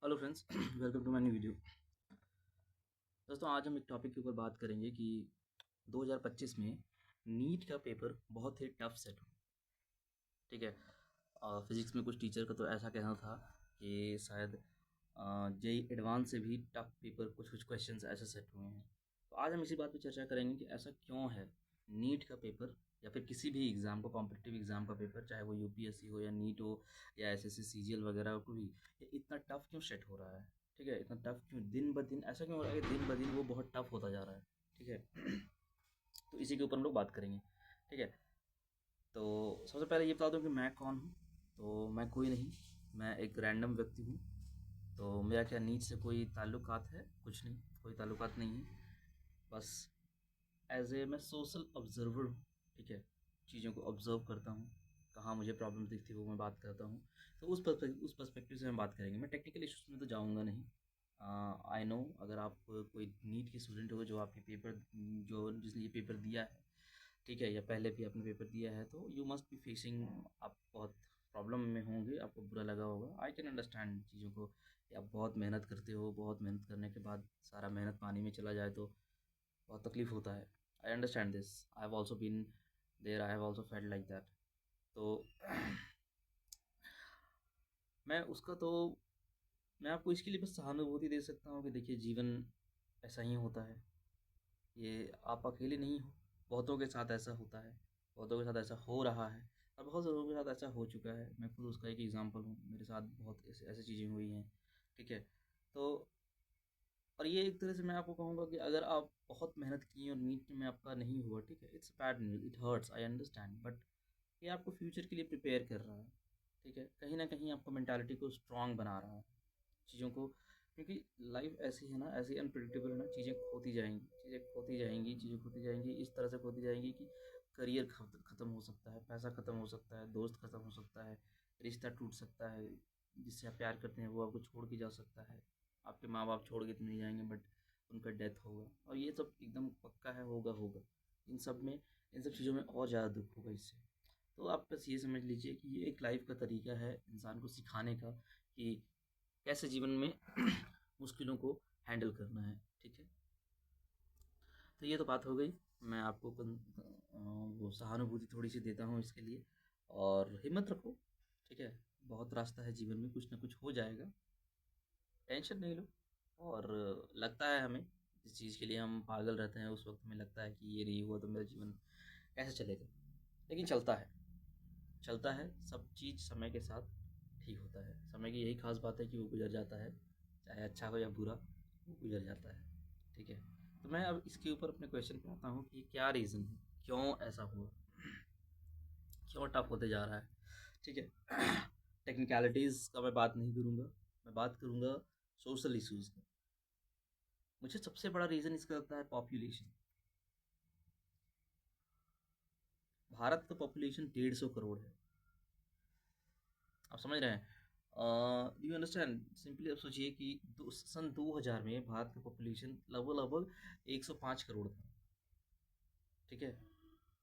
Hello friends welcome to my new video. दोस्तों, आज हम एक टॉपिक के ऊपर बात करेंगे कि 2025 में नीट का पेपर बहुत ही टफ सेट हो। ठीक है। फिजिक्स में कुछ टीचर का तो ऐसा कहना था कि शायद जेई एडवांस से भी टफ पेपर कुछ कुछ क्वेश्चंस ऐसे सेट हुए हैं। तो आज हम इसी बात पे चर्चा करेंगे कि ऐसा क्यों है नीट का पेपर या फिर किसी भी एग्ज़ाम का कॉम्पिटिटिव एग्ज़ाम का पेपर, चाहे वो यूपीएससी हो या नीट हो या एसएससी सीजीएल वगैरह को भी, ये इतना टफ क्यों सेट हो रहा है। ठीक है, इतना टफ क्यों दिन ब दिन ऐसा क्यों हो रहा है कि दिन ब दिन वो बहुत टफ होता जा रहा है। ठीक है। तो इसी के ऊपर हम लोग बात करेंगे। ठीक है। तो सबसे पहले ये बता दूं कि मैं कौन हूँ। तो मैं कोई नहीं, मैं एक रैंडम व्यक्ति हूँ। तो मेरा क्या नीट से कोई ताल्लुकात है? कुछ नहीं, कोई ताल्लुकात नहीं है। बस एज ए मैं सोशल ऑब्जर्वर हूँ। ठीक है। चीज़ों को ऑब्जर्व करता हूँ, कहाँ मुझे प्रॉब्लम दिखती है वो मैं बात करता हूँ। तो उस पर्सपेक्टिव से हम बात करेंगे। मैं टेक्निकल इश्यूज में तो जाऊँगा नहीं। आई नो, अगर आप कोई नीट की स्टूडेंट हो जो आपके पेपर, जो जिसने ये पेपर दिया है, ठीक है, या पहले भी आपने पेपर दिया है, तो यू मस्ट बी फेसिंग, आप बहुत प्रॉब्लम में होंगे, आपको बुरा लगा होगा। आई कैन अंडरस्टैंड चीज़ों को कि आप बहुत मेहनत करते हो, बहुत मेहनत करने के बाद सारा मेहनत पानी में चला जाए तो बहुत तकलीफ होता है। I understand this. I have also been there, I have also felt like that. तो मैं उसका तो मैं आपको इसके लिए बस सहानुभूति दे सकता हूँ कि देखिए, जीवन ऐसा ही होता है। ये आप अकेले नहीं हो, बहुतों के साथ ऐसा होता है, बहुतों के साथ ऐसा हो रहा है और बहुत से लोगों के साथ ऐसा हो चुका है। मैं खुद उसका एक एग्जांपल हूँ, मेरे साथ बहुत ऐसे ऐसी चीज़ें हुई हैं। ठीक है। तो और ये एक तरह से मैं आपको कहूँगा कि अगर आप बहुत मेहनत की और नीट में आपका नहीं हुआ, ठीक है, it's bad news, it hurts, I understand, but ये आपको फ्यूचर के लिए प्रिपेयर कर रहा है। ठीक है, कहीं ना कहीं आपको मेंटालिटी को स्ट्रांग बना रहा है, चीज़ों को। क्योंकि लाइफ ऐसी है ना, ऐसी अनप्रिडिक्टेबल है ना, चीज़ें खोती जाएंगी, चीज़ें खोती जाएंगी, चीज़ें खोती जाएंगी, इस तरह से खोती जाएंगी कि करियर ख़त्म हो सकता है, पैसा ख़त्म हो सकता है, दोस्त ख़त्म हो सकता है, रिश्ता टूट सकता है, जिससे आप प्यार करते हैं वो आपको छोड़ के जा सकता है। आपके माँ बाप छोड़ के तो नहीं जाएंगे, बट उनका डेथ होगा, और ये सब एकदम पक्का है, होगा होगा। इन सब में, इन सब चीज़ों में और ज़्यादा दुख होगा इससे। तो आप बस ये समझ लीजिए कि ये एक लाइफ का तरीका है इंसान को सिखाने का कि कैसे जीवन में मुश्किलों को हैंडल करना है। ठीक है। तो ये तो बात हो गई। मैं आपको वो सहानुभूति थोड़ी सी देता हूँ इसके लिए, और हिम्मत रखो। ठीक है। बहुत रास्ता है जीवन में, कुछ ना कुछ हो जाएगा, टेंशन नहीं लो। और लगता है हमें, जिस चीज़ के लिए हम पागल रहते हैं, उस वक्त हमें लगता है कि ये नहीं हुआ तो मेरा जीवन कैसे चलेगा, लेकिन चलता है, चलता है। सब चीज़ समय के साथ ठीक होता है। समय की यही खास बात है कि वो गुजर जाता है, चाहे अच्छा हो या बुरा, वो गुजर जाता है। ठीक है। तो मैं अब इसके ऊपर अपने क्वेश्चन पे आता हूँ कि क्या रीज़न है, क्यों ऐसा हुआ, क्यों टफ होते जा रहा है। ठीक है। टेक्निकलिटीज़ का मैं बात नहीं करूँगा, मैं बात करूँगा सोशल इश्यूज़ का। मुझे सबसे बड़ा रीज़न इसका लगता है पॉपुलेशन। भारत का पॉपुलेशन 150 करोड़ है। आप समझ रहे हैं? Do you understand? सिंपली आप सोचिए कि सन 2000 में भारत का पॉपुलेशन लगभग लगभग 105 करोड़ था। ठीक है।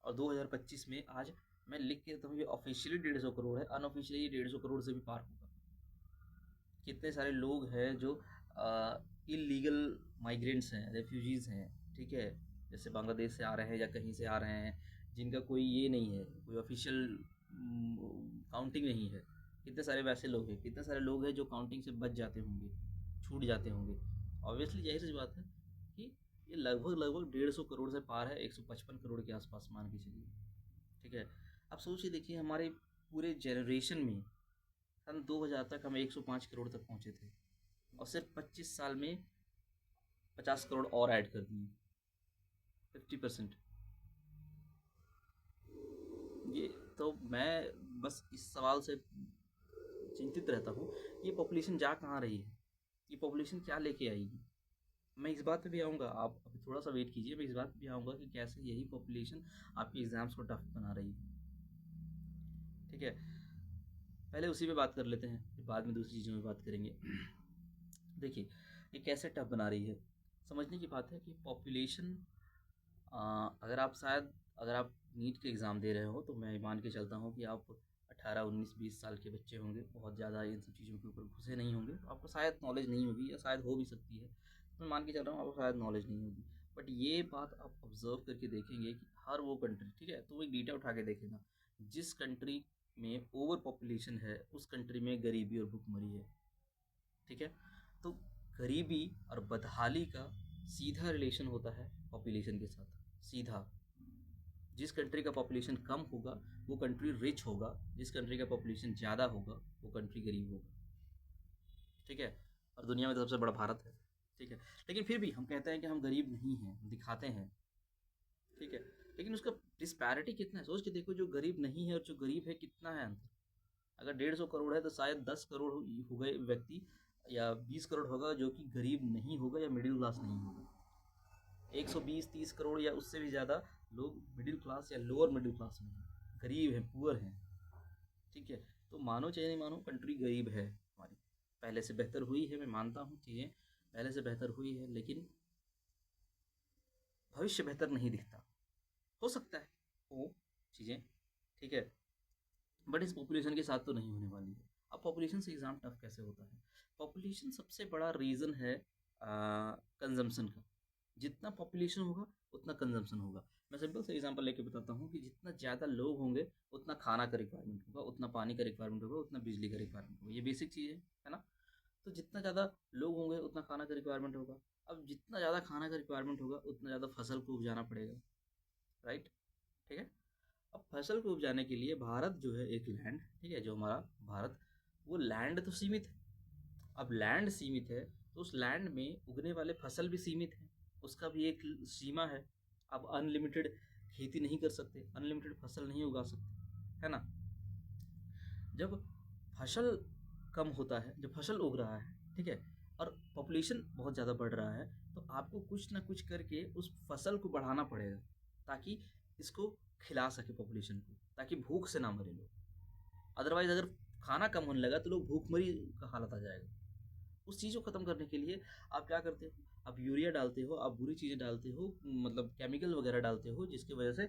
और 2025 में आज मैं लिख के देता हूँ, ये ऑफिशियली 150 करोड़ है, अनऑफिशियली ये 150 करोड़ से भी पार होगा। कितने सारे लोग हैं जो इलीगल माइग्रेंट्स हैं, रेफ्यूजीज हैं। ठीक है। जैसे बांग्लादेश से आ रहे हैं या कहीं से आ रहे हैं, जिनका कोई ये नहीं है, कोई ऑफिशियल काउंटिंग नहीं है। कितने सारे वैसे लोग हैं, कितने सारे लोग हैं जो काउंटिंग से बच जाते होंगे, छूट जाते होंगे। ऑब्वियसली यही सी बात है कि ये लगभग लगभग 150 करोड़ से पार है, 155 करोड़ के आसपास मान के चलिए। ठीक है। अब सोचिए, देखिए, हमारे पूरे जनरेशन में सन 2000 तक हम 105 करोड़ तक पहुंचे थे, और सिर्फ 25 साल में 50 करोड़ और ऐड कर दिए, 50%। ये तो मैं बस इस सवाल से चिंतित रहता हूँ, ये पॉपुलेशन जा कहाँ रही है, ये पॉपुलेशन क्या लेके आएगी। मैं इस बात पे भी आऊँगा, आप अभी थोड़ा सा वेट कीजिए, मैं इस बात पे भी आऊँगा कि कैसे यही पॉपुलेशन आपके एग्जाम्स को टफ बना रही है। ठीक है। पहले उसी पे बात कर लेते हैं, फिर बाद में दूसरी चीज़ों में बात करेंगे। देखिए, ये कैसे टफ बना रही है। समझने की बात है कि पॉपुलेशन, अगर आप नीट के एग्ज़ाम दे रहे हो, तो मैं मान के चलता हूँ कि आप 18 19 20 साल के बच्चे होंगे, बहुत ज़्यादा इन सब चीज़ों के ऊपर घुसे नहीं होंगे, तो आपको शायद नॉलेज नहीं होगी, या शायद हो भी सकती है। मैं मान के चल रहा हूँ आपको शायद नॉलेज नहीं होगी। बट ये बात आप ऑब्जर्व करके देखेंगे कि हर वो कंट्री, ठीक है, तो वो एक डेटा उठा के देखेगा, जिस कंट्री में ओवर पॉपुलेशन है उस कंट्री में गरीबी और भुखमरी है। ठीक है, तो गरीबी और बदहाली का सीधा रिलेशन होता है पॉपुलेशन के साथ, सीधा। जिस कंट्री का पॉपुलेशन कम होगा वो कंट्री रिच होगा, जिस कंट्री का पॉपुलेशन ज़्यादा होगा वो कंट्री गरीब होगा। ठीक है, और दुनिया में तो सबसे बड़ा भारत है। ठीक है, लेकिन फिर भी हम कहते हैं कि हम गरीब नहीं हैं, हम दिखाते हैं। ठीक है, लेकिन उसका डिस्पैरिटी कितना है, सोच के देखो, जो गरीब नहीं है और जो गरीब है, कितना है अंतर। अगर 150 करोड़ है तो शायद 10 करोड़ हो गए व्यक्ति, या 20 करोड़ होगा जो कि गरीब नहीं होगा या मिडिल क्लास नहीं होगा। 120 30 करोड़ या उससे भी ज़्यादा लोग मिडिल क्लास या लोअर मिडिल क्लास में हैं, गरीब हैं, पुअर हैं। ठीक है, तो मानो चाहे नहीं मानो, कंट्री गरीब है हमारी। पहले से बेहतर हुई है, मैं मानता हूँ, चीज़ें पहले से बेहतर हुई है, लेकिन भविष्य बेहतर नहीं दिखता। हो सकता है वो चीज़ें, ठीक है, बट इस पॉपुलेशन के साथ तो नहीं होने वाली है। अब पॉपुलेशन से एग्ज़ाम टफ कैसे होता है? पॉपुलेशन सबसे बड़ा रीज़न है कंजम्पशन का। जितना पॉपुलेशन होगा उतना कंजम्पशन होगा। मैं सिंपल से एग्जांपल लेके बताता हूँ कि जितना ज़्यादा लोग होंगे उतना खाना का रिक्वायरमेंट होगा, उतना पानी का रिक्वायरमेंट होगा, उतना बिजली का रिक्वायरमेंट होगा। ये बेसिक चीज़ है ना? तो जितना ज़्यादा लोग होंगे उतना खाना का रिक्वायरमेंट होगा। अब जितना ज़्यादा खाना का रिक्वायरमेंट होगा उतना ज़्यादा फसल को उपजाना पड़ेगा, राइट? ठीक है, अब फसल को उपजाने के लिए भारत जो है एक लैंड, ठीक है, जो हमारा भारत, वो लैंड तो सीमित है। अब लैंड सीमित है तो उस लैंड में उगने वाले फसल भी सीमित हैं, उसका भी एक सीमा है। अब अनलिमिटेड खेती नहीं कर सकते, अनलिमिटेड फसल नहीं उगा सकते, है ना? जब फसल कम होता है, जब फसल उग रहा है, ठीक है, और पॉपुलेशन बहुत ज़्यादा बढ़ रहा है, तो आपको कुछ ना कुछ करके उस फसल को बढ़ाना पड़ेगा, ताकि इसको खिला सके पॉपुलेशन को, ताकि भूख से ना मरे लोग। अदरवाइज अगर खाना कम होने लगा तो लोग भूखमरी का हालत आ जाएगा। उस चीज़ को ख़त्म करने के लिए आप क्या करते हो? आप यूरिया डालते हो, आप बुरी चीज़ें डालते हो, मतलब केमिकल वगैरह डालते हो, जिसकी वजह से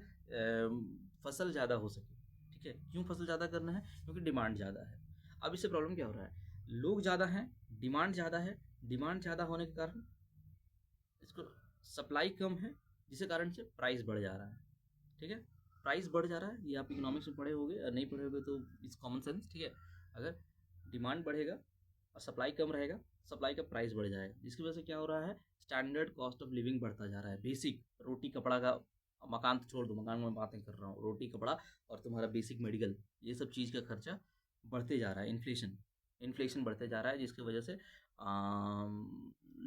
फसल ज़्यादा हो सके। ठीक है, क्यों फसल ज़्यादा करना है? क्योंकि डिमांड ज़्यादा है। अब इससे प्रॉब्लम क्या हो रहा है? लोग ज़्यादा हैं, डिमांड ज़्यादा है, डिमांड ज़्यादा होने के कारण इसको सप्लाई कम है, जिसके कारण से प्राइस बढ़ जा रहा है। ठीक है, प्राइस बढ़ जा रहा है, ये आप इकोनॉमिक्स में पढ़े होगे, और नहीं पढ़े होगे तो इट्स कॉमन सेंस। ठीक है, अगर डिमांड बढ़ेगा और सप्लाई कम रहेगा, सप्लाई का प्राइस बढ़ जाएगा, जिसकी वजह से क्या हो रहा है? स्टैंडर्ड कॉस्ट ऑफ लिविंग बढ़ता जा रहा है। बेसिक रोटी कपड़ा का, मकान तो छोड़ दो, मकान में बातें कर रहा हूँ, रोटी कपड़ा और तुम्हारा बेसिक मेडिकल, ये सब चीज़ का खर्चा बढ़ते जा रहा है। इन्फ्लेशन, इन्फ्लेशन बढ़ते जा रहा है, जिसकी वजह से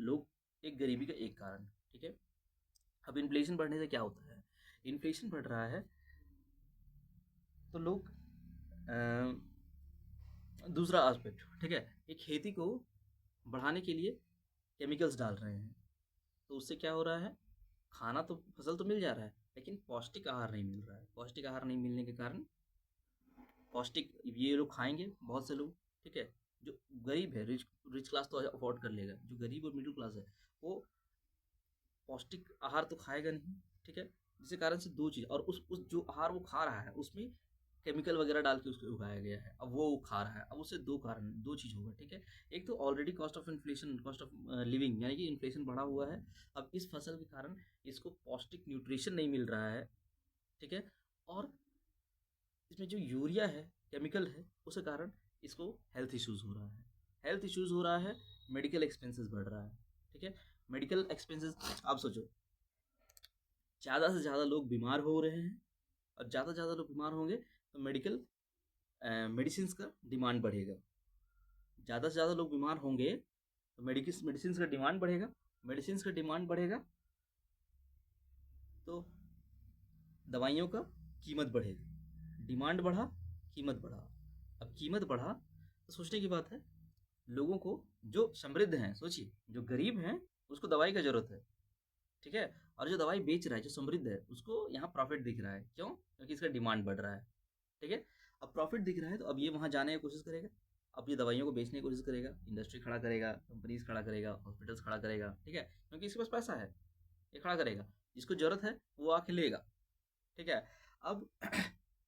लोग, एक गरीबी का एक कारण। ठीक है, अब इन्फ्लेशन बढ़ने से क्या होता है? इन्फ्लेशन बढ़ रहा है तो लोग दूसरा एस्पेक्ट, ठीक है, ये खेती को बढ़ाने के लिए केमिकल्स डाल रहे हैं, तो उससे क्या हो रहा है? खाना तो, फसल तो मिल जा रहा है, लेकिन पौष्टिक आहार नहीं मिल रहा है। पौष्टिक आहार नहीं मिलने के कारण, पौष्टिक ये लोग खाएंगे बहुत से लोग, ठीक है, जो गरीब है, रिच रिच क्लास तो अफोर्ड कर लेगा, जो गरीब और मिडिल क्लास है वो पौष्टिक आहार तो खाएगा नहीं। ठीक है, जिसके कारण से दो चीज़, और उस जो आहार वो खा रहा है उसमें केमिकल वगैरह डाल के उसको उगाया गया है, अब वो खा रहा है। अब उससे दो कारण, दो चीज़ होगा। ठीक है, एक तो already cost of inflation, cost of living, यानी कि इन्फ्लेशन बढ़ा हुआ है। अब इस फसल के कारण इसको पौष्टिक न्यूट्रिशन नहीं मिल रहा है। ठीक है, और इसमें जो यूरिया है, केमिकल है, उसके कारण इसको हेल्थ इश्यूज़ हो रहा है, हेल्थ इश्यूज़ हो रहा है, मेडिकल एक्सपेंसेस बढ़ रहा है। ठीक है, मेडिकल एक्सपेंसेस, आप सोचो, ज़्यादा से ज़्यादा लोग बीमार हो रहे हैं, और ज़्यादा से ज़्यादा लोग बीमार होंगे तो मेडिकल मेडिसिन्स का डिमांड बढ़ेगा। ज़्यादा से ज़्यादा लोग बीमार होंगे तो मेडिसिन्स का डिमांड बढ़ेगा, मेडिसिन्स का डिमांड बढ़ेगा तो दवाइयों का कीमत बढ़ेगा। डिमांड बढ़ा, कीमत बढ़ा। अब कीमत बढ़ा तो सोचने की बात है, लोगों को, जो समृद्ध हैं, सोचिए, जो गरीब हैं उसको दवाई का ज़रूरत है, ठीक है, और जो दवाई बेच रहा है, जो समृद्ध है, उसको यहाँ प्रॉफिट दिख रहा है। क्यों? क्योंकि इसका डिमांड बढ़ रहा है। ठीक है, अब प्रॉफिट दिख रहा है तो अब ये वहाँ जाने की कोशिश करेगा, अब ये दवाइयों को बेचने की कोशिश करेगा, इंडस्ट्री खड़ा करेगा, कंपनीज खड़ा करेगा, हॉस्पिटल्स खड़ा करेगा। ठीक है, क्योंकि इसके पास पैसा है, ये खड़ा करेगा, जिसको ज़रूरत है वो आके लेगा। ठीक है, अब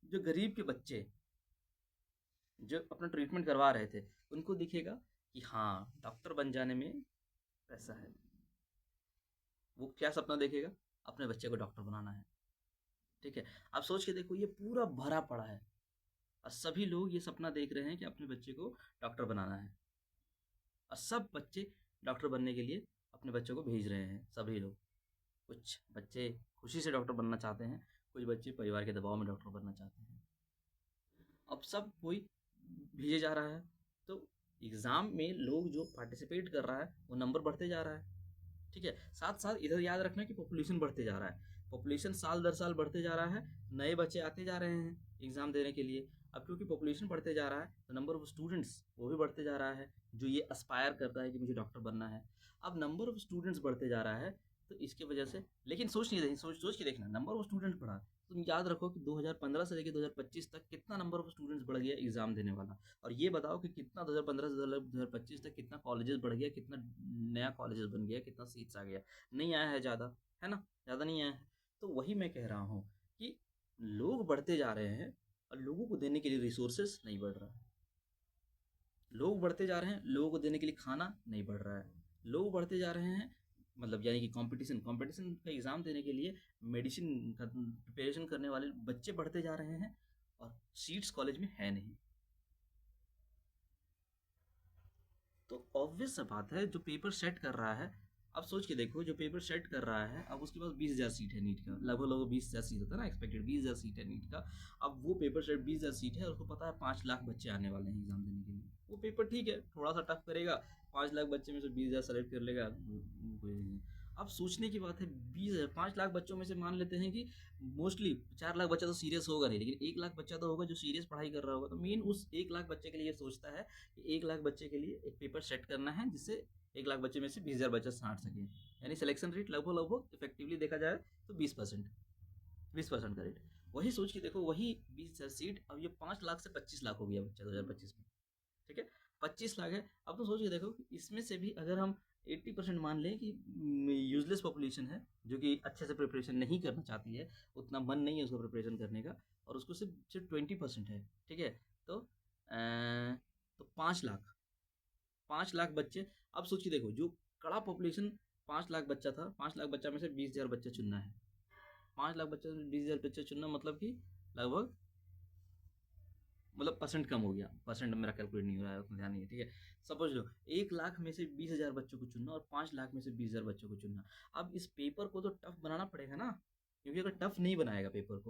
जो गरीब के बच्चे, जो अपना ट्रीटमेंट करवा रहे थे, उनको दिखेगा कि हाँ, डॉक्टर बन जाने में पैसा है। वो क्या सपना देखेगा? अपने बच्चे को डॉक्टर बनाना है, ठीक है? आप सोच के देखो, ये पूरा भरा पड़ा है और सभी लोग ये सपना देख रहे हैं कि अपने बच्चे को डॉक्टर बनाना है और सब बच्चे डॉक्टर बनने के लिए अपने बच्चों को भेज रहे हैं, सभी लोग। कुछ बच्चे खुशी से डॉक्टर बनना चाहते हैं, कुछ बच्चे परिवार के दबाव में डॉक्टर बनना चाहते हैं। अब सब कोई भेजे जा रहा है, तो एग्ज़ाम में लोग जो पार्टिसिपेट कर रहा है, वो नंबर बढ़ते जा रहा है, ठीक है? साथ-साथ इधर याद रखना कि पॉपुलेशन बढ़ते जा रहा है। पॉपुलेशन साल दर साल बढ़ते जा रहा है, नए बच्चे आते जा रहे हैं एग्ज़ाम देने के लिए। अब क्योंकि पॉपुलेशन बढ़ते जा रहा है, तो नंबर ऑफ स्टूडेंट्स वो भी बढ़ते जा रहा है, जो ये एस्पायर करता है कि मुझे डॉक्टर बनना है। अब नंबर ऑफ स्टूडेंट्स बढ़ते जा रहा है, तो इसकी वजह से लेकिन सोच नहीं रही, सोच के देखना, नंबर ऑफ स्टूडेंट बढ़ा, तुम याद रखो कि 2015 से लेके 2025 तक कितना नंबर ऑफ स्टूडेंट्स बढ़ गया एग्ज़ाम देने वाला। और ये बताओ कि कितना 2015 से 2025 तक कितना कॉलेजेस बढ़ गया, कितना नया कॉलेजेस बन गया, कितना सीट्स आ गया। नहीं आया है ज़्यादा, है ना? ज़्यादा नहीं आया है। तो वही मैं कह रहा हूँ कि लोग बढ़ते जा रहे हैं और लोगों को देने के लिए रिसोर्सेस नहीं बढ़ रहा है। लोग बढ़ते जा रहे हैं, लोगों को देने के लिए खाना नहीं बढ़ रहा है। लोग बढ़ते जा रहे हैं, मतलब यानी कि कंपटीशन का एग्ज़ाम देने के लिए मेडिसिन का प्रिपरेशन करने वाले बच्चे बढ़ते जा रहे हैं और सीट्स कॉलेज में है नहीं। तो ऑब्वियस सा बात है, जो पेपर सेट कर रहा है, अब सोच के देखो, जो पेपर सेट कर रहा है, अब उसके पास 20,000 सीट है नीट का, लगभग 20,000 सीट होता है ना, एक्सपेक्टेड 20,000 सीट है नीट का। अब वो पेपर सेट 20,000 सीट है और उसको पता है 5 लाख बच्चे आने वाले हैं एग्जाम देने के लिए। वो पेपर ठीक है, थोड़ा सा टफ करेगा, 5 लाख बच्चे में से 20,000 सेलेक्ट कर लेगा, कोई नहीं। अब सोचने की बात है, 20,000 5 लाख बच्चों में से मान लेते हैं कि मोस्टली 4 लाख बच्चा तो सीरियस होगा नहीं, लेकिन 1 लाख बच्चा तो होगा जो सीरियस पढ़ाई कर रहा होगा। तो मेन उस 1 लाख बच्चे के लिए सोचता है कि 1 लाख बच्चे के लिए एक पेपर सेट करना है, जिससे 1 लाख बच्चे में से 20,000 बच्चा छांट सके। यानी सिलेक्शन रेट लगभग लगभग इफेक्टिवली देखा जाए तो 20%, 20% का रेट। वही सोच के देखो, वही 20,000 सीट, अब ये 5 लाख से 25 लाख हो गया बच्चा 2025 में, ठीक है? 25 लाख है। अब तो सोच के देखो कि इसमें से भी अगर हम 80% मान लें कि यूजलेस पॉपुलेशन है, जो कि अच्छे से प्रिपरेशन नहीं करना चाहती है, उतना मन नहीं है उसको प्रिपरेशन करने का, और उसको सिर्फ सिर्फ 20% है, ठीक है? तो तो 5 लाख, 5 लाख बच्चे। अब सोच के देखो, जो कड़ा पॉपुलेशन 5 लाख बच्चा था, 5 लाख बच्चा में से 20,000 बच्चा चुनना है। 5 लाख बच्चे में 20,000 बच्चे चुनना मतलब कि लगभग, मतलब परसेंट कम हो गया, परसेंट मेरा कैलकुलेट नहीं हो रहा है, उतना ध्यान नहीं है, ठीक है? सपोज लो 1 लाख में से 20,000 बच्चों को चुनना और 5 लाख में से 20,000 बच्चों को चुनना। अब इस पेपर को तो टफ बनाना पड़ेगा ना, क्योंकि अगर टफ नहीं बनाएगा पेपर को